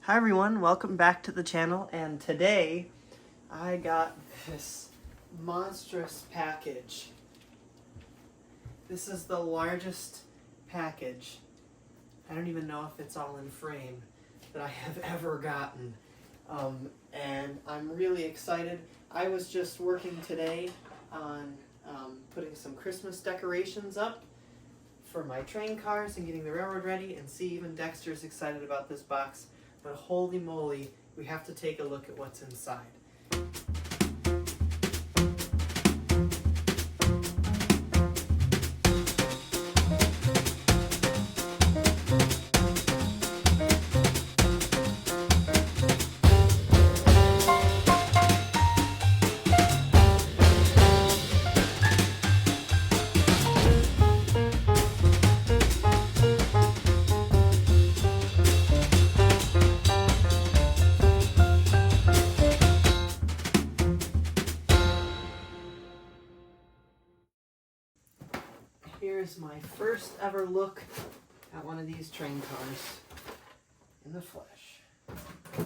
Hi everyone, welcome back to the channel, and today I got this monstrous package. This is the largest package, I don't even know if it's all in frame, that I have ever gotten. And I'm really excited. I was just working today on putting some Christmas decorations up for my train cars and getting the railroad ready, and see, even Dexter's excited about this box. But holy moly, we have to take a look at what's inside. Here's my first ever look at one of these train cars in the flesh.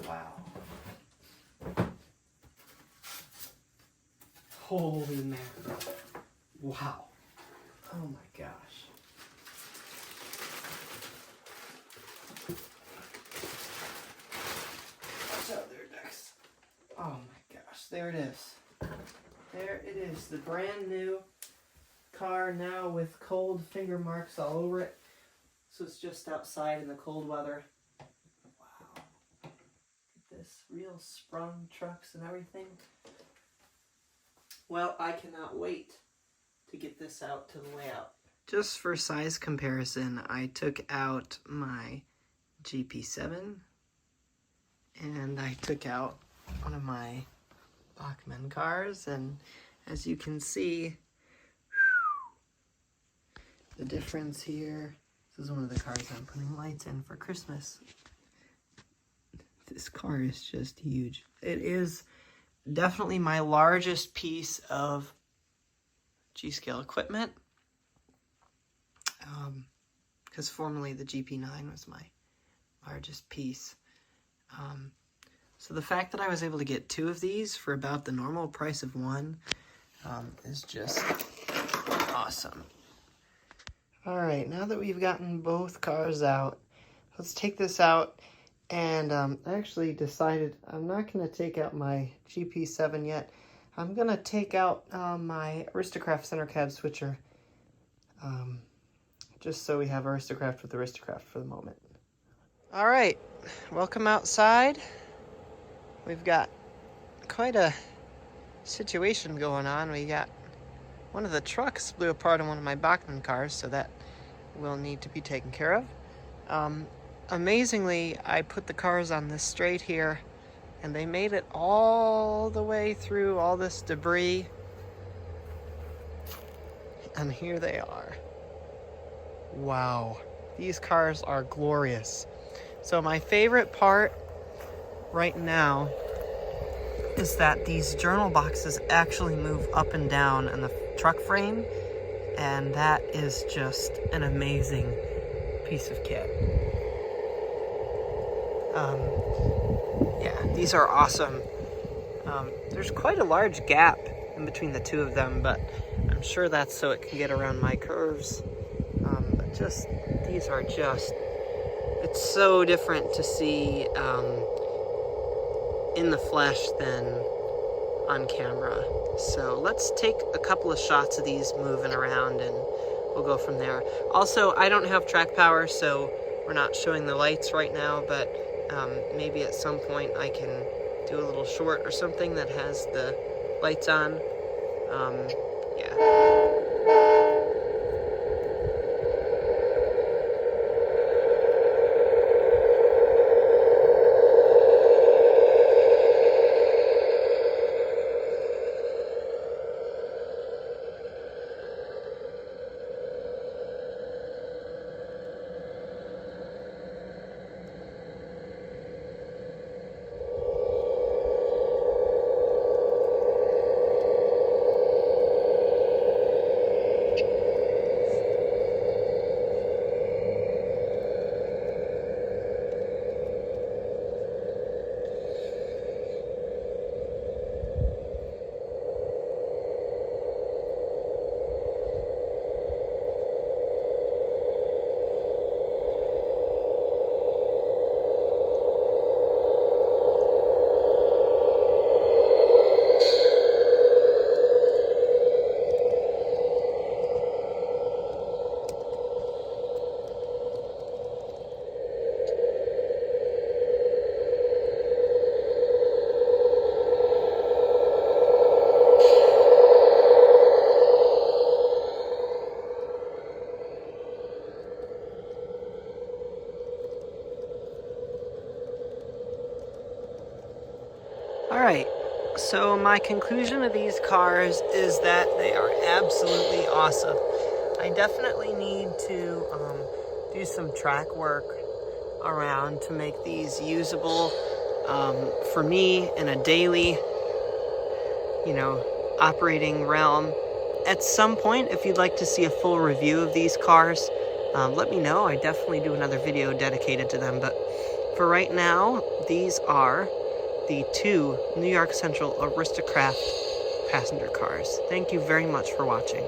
Wow. Holy mackerel. Wow. Oh my gosh. Watch out there, Dex. Oh my gosh. There it is. There it is. The brand new car, now with cold finger marks all over it. So it's just outside in the cold weather. Wow. Look at this. Real sprung trucks and everything. Well, I cannot wait to get this out to the layout. Just for size comparison, I took out my GP7 and I took out one of my Bachmann cars, and as you can see, the difference here. This is one of the cars I'm putting lights in for Christmas. This car is just huge. It is definitely my largest piece of G-scale equipment. Because formerly the GP9 was my largest piece. So the fact that I was able to get two of these for about the normal price of one is just awesome. Alright, now that we've gotten both cars out, let's take this out. And I actually decided I'm not going to take out my GP7 yet. I'm going to take out my Aristocraft center cab switcher. Just so we have Aristocraft with Aristocraft for the moment. Alright, welcome outside. We've got quite a situation going on. We got one of the trucks blew apart on one of my Bachmann cars, so that will need to be taken care of. Amazingly, I put the cars on this straight here, and they made it all the way through all this debris. And here they are. Wow. These cars are glorious. So my favorite part right now is that these journal boxes actually move up and down in the truck frame, and that is just an amazing piece of kit. Yeah, these are awesome. There's quite a large gap in between the two of them, but I'm sure that's so it can get around my curves. But just, these are just, it's so different to see in the flesh than on camera. So let's take a couple of shots of these moving around and we'll go from there. Also, I don't have track power, so we're not showing the lights right now, but maybe at some point I can do a little short or something that has the lights on. Yeah. Alright, so my conclusion of these cars is that they are absolutely awesome. I definitely need to do some track work around to make these usable for me in a daily, operating realm. At some point, if you'd like to see a full review of these cars, let me know. I definitely do another video dedicated to them, but for right now, these are the 2 New York Central Aristocraft passenger cars. Thank you very much for watching.